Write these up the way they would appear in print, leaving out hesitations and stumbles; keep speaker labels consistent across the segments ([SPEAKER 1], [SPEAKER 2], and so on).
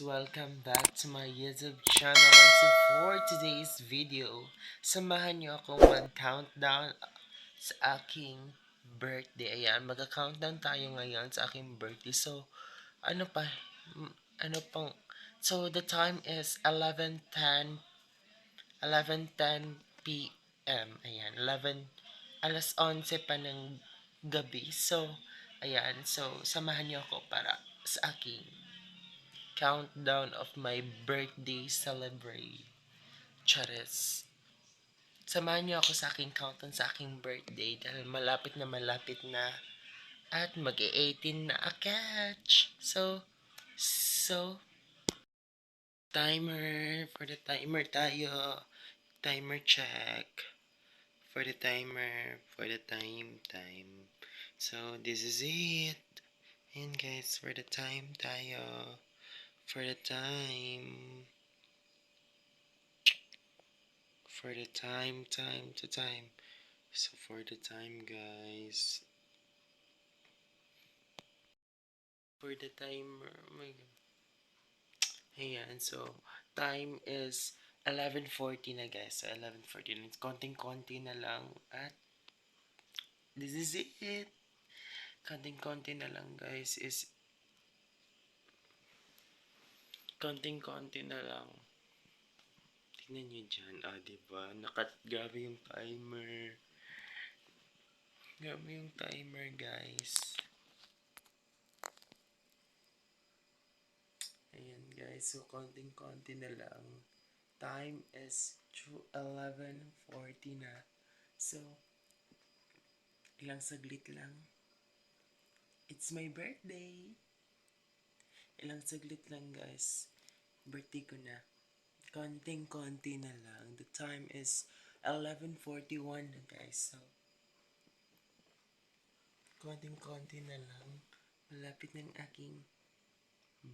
[SPEAKER 1] Welcome back to my YouTube channel. So for today's video, samahan niyo akong mag-countdown sa aking birthday. Ayan, mag-countdown tayo ngayon sa aking birthday. So, ano pa, ano pang, so the time is 11:10 p.m. Ayan, 11, alas 11 pa ng gabi. So, ayan, so samahan niyo ako para sa aking countdown of my birthday celebrate. Charis. Samahan niyo ako sa aking countdown sa aking birthday dahil malapit na at mag-18 na akatch. So, for the timer tayo. Timer check. For the time. So, this is it. And guys, for the time tayo. For the time. For the time. So for the time, guys. For the timer, oh my god. Ayan, so time is 11:40 na guys. So 11:40. Konting-konti na lang at this is it. Konting-konti na lang guys is konting-konti na lang. Tingnan nyo dyan. Diba? Grabe yung timer. Grabe yung timer guys. Ayan guys, so konting-konti na lang. Time is 11:40 na. So, ilang saglit lang. It's my birthday. Ilang saglit lang guys. Birthday ko na. Konting-konti na lang. The time is 11:41 na guys. So, konting-konti na lang. Malapit ng aking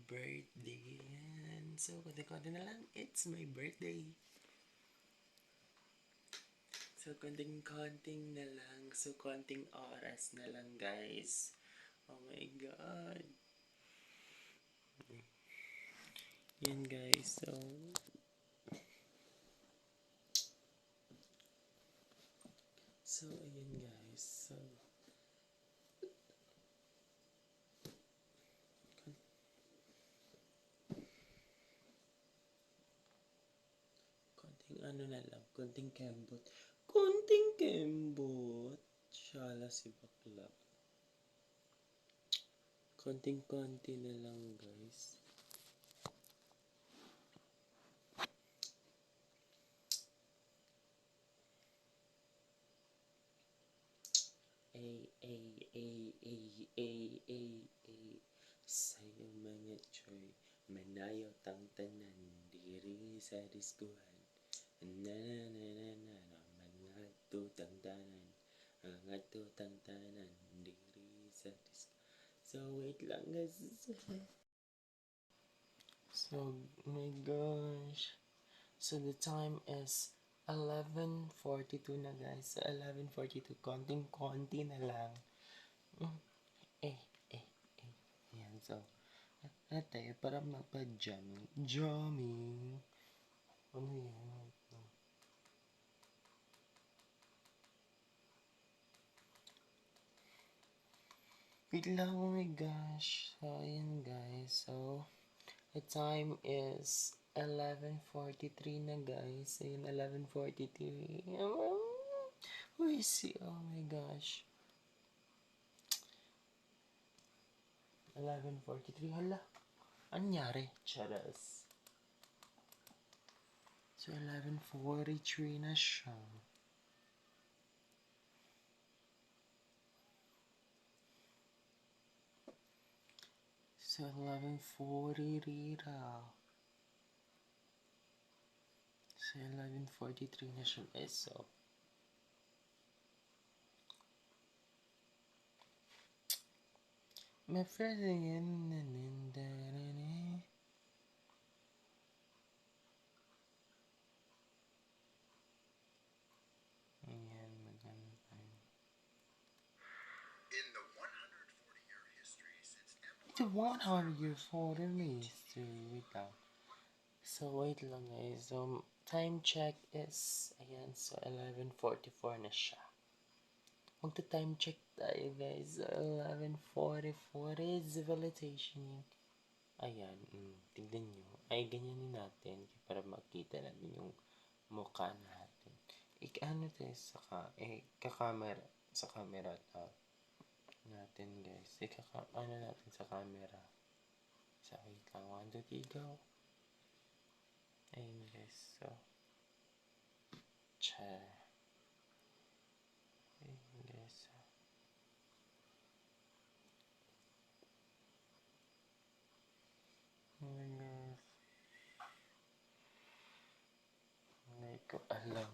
[SPEAKER 1] birthday. Yan. So, konting-konti na lang. It's my birthday. So, konting-konting na lang. So, konting oras na lang, guys. Oh my God. Yan, guys. So, ayan, guys. So, konting ano na lang. Konting kembot. Konting kembot. Shala si bakla. Konting-konti na lang, guys. Ay. Sa'yo mga choy. Manayo tang tanan. Diri sa diskuhan. Na mga tutang tanan. Mga tutang tanan. Diri sa diskuhan. So, wait lang guys. So, my gosh. So, the time is 11:42 na guys. So, 11:42. Konting-konti na lang. Eh. Yan. So, ate, para magpa-jamming. Jamming. Ano yan? Wait lang, oh my gosh. So, ayan guys. So, the time is 11:43 na guys. Ayun, 11:43. Who is he? Oh my gosh. 11:43. Hala. Anyari? Charas. So, 11:43 na siya. So, 11:40 rira. So, 11:43 na siya guys. So, my friend again. Ayan, maganda. The 100-year photo list. wait lang. So, wait lang guys. So, time check is, ayan, so 11:44 na siya. Magta-time check tayo guys. So, 11:44 is validation. Ayan, tignan nyo. Ay, ganyanin natin para makita natin yung mukha natin. Ano tayo kakamera. Sa camera natin guys. Ano natin sa camera. Sa wait lang. 1, 2, 3, go. Ayun guys. So, ayun guys. Ayun guys. Hindi ko alam.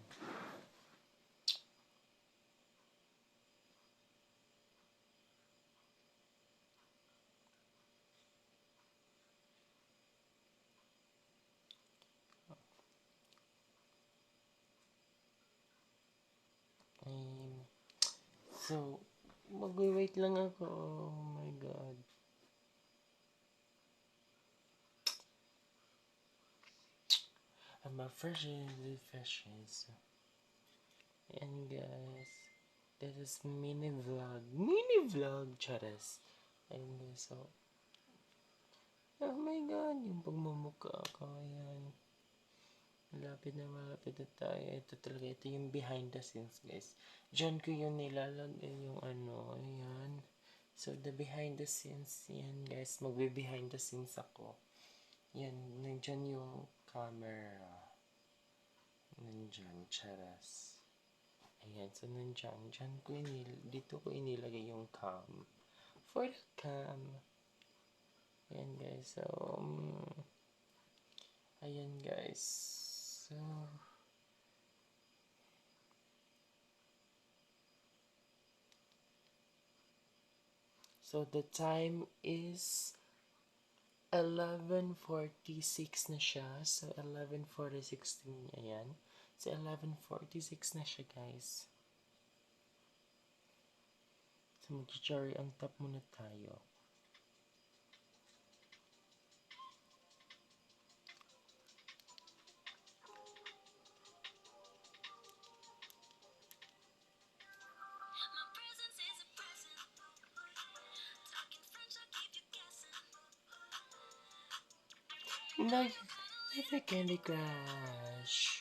[SPEAKER 1] Ayun. So, mag-wait lang ako. Oh my God. I'm a freshes. And guys, this is mini vlog, charas. And guys, so, oh my God, yung pagmumukha ko, ayan. Malapit na tayo. Ito talaga, ito yung behind the scenes, guys. Diyan ko yung nilalagay yung ano, ayan. So, the behind the scenes, yan guys, magbe-behind the scenes ako. Yan, nandyan yung camera. Nandyan, charas. Ayan, so nandyan ko dito ko inilagay yung cam. For the cam. Ayan guys, so, ayan guys. So the time is 11:46 na siya. So 11:46 din, ayan. So 11:46 na siya guys. So mag-cherry on top muna tayo. Like a Candy Crush.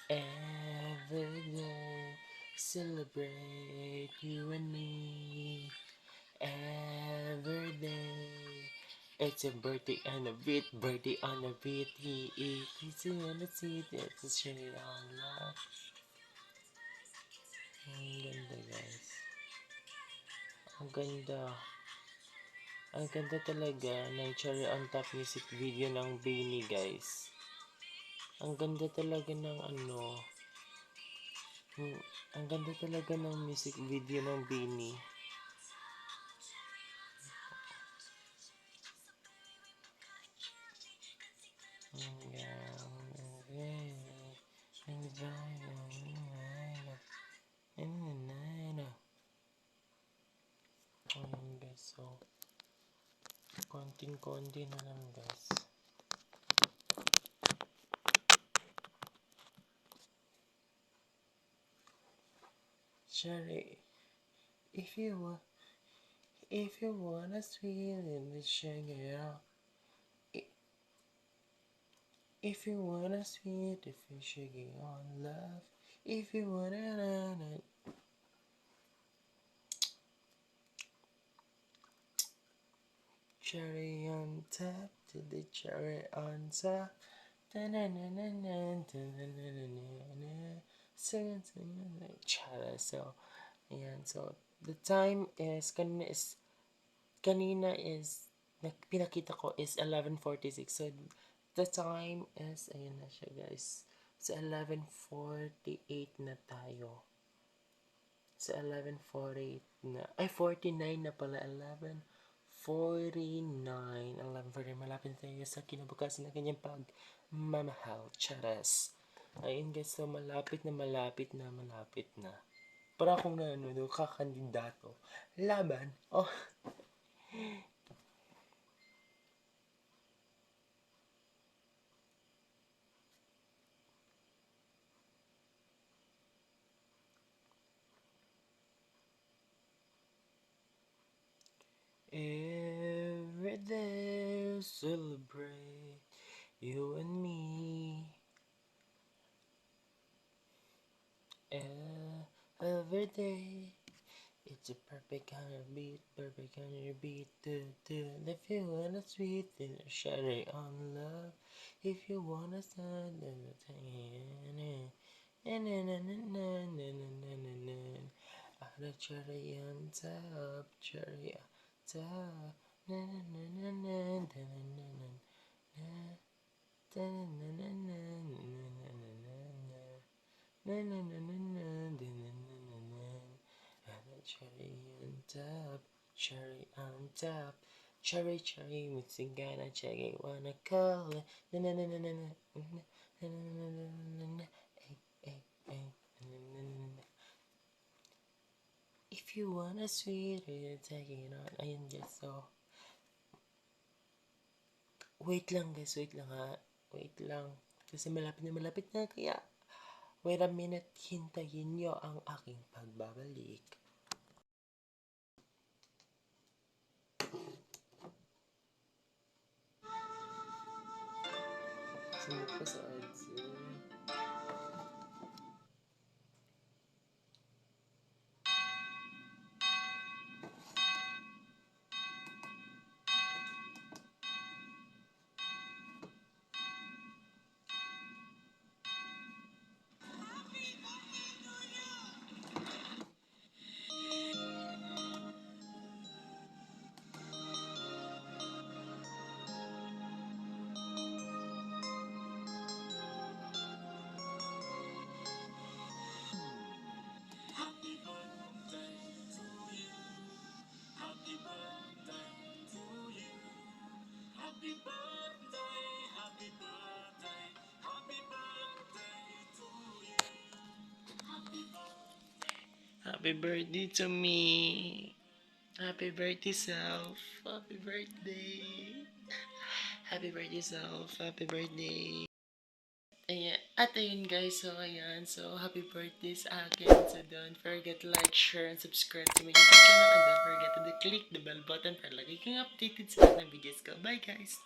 [SPEAKER 1] Every day celebrate you and me. Every day it's a birthday and a birthday on a beat. It's a see that's a shade on love. Ang ganda guys. Ang ganda. Ang ganda talaga ng Cherry on Top music video ng Beanie guys. Ang ganda talaga ng ang ganda talaga ng music video ng Beanie. Ayan guys, so konting-konti na lang guys. Cherry, if you wanna sweet in the sugar, if you wanna sweet if you sugar on love, if you wanna cherry on top to the cherry on top. So, ayan. So, the time is, kanina is, pinakita ko is 11:46. So, the time is, ayan na siya guys. So, 11:48 na tayo. So, 11:48 na. Ay, 49 na pala. 11:49. 11:49. Malapit na tayo sa kinabukasan na kanyang pagmamahal. Charas. Ayun guys, so malapit na. Para akong kakandidato. Laban. Oh. celebrate you and me. Every day. It's a perfect kind of beat, perfect kind of beat. If you wanna sweet, then share it on love. If you wanna stand, then the cherry on top, cherry on top. Na na na na na na na na na na na na na na na na. Cherry on top, cherry on top, cherry cherry mixing kind of cherry wanna call it. Na na na na na na na na na na. Ay, ay, na na na na. If you wanna sweet it, take it on. Ayun guys, so wait lang guys, wait lang ha. Wait lang. Kasi malapit na kaya wait a minute, hintayin nyo ang aking pagbabalik. Sunod pa sa ads. Happy birthday to me. Happy birthday, self. Happy birthday. Happy birthday, self. Happy birthday. Ayan. At ayun guys, so ayan. So, happy birthday sa akin. So, don't forget to like, share, and subscribe to my YouTube channel. And don't forget to click the bell button para lagi kang updated sa lahat ng videos ko. Bye guys!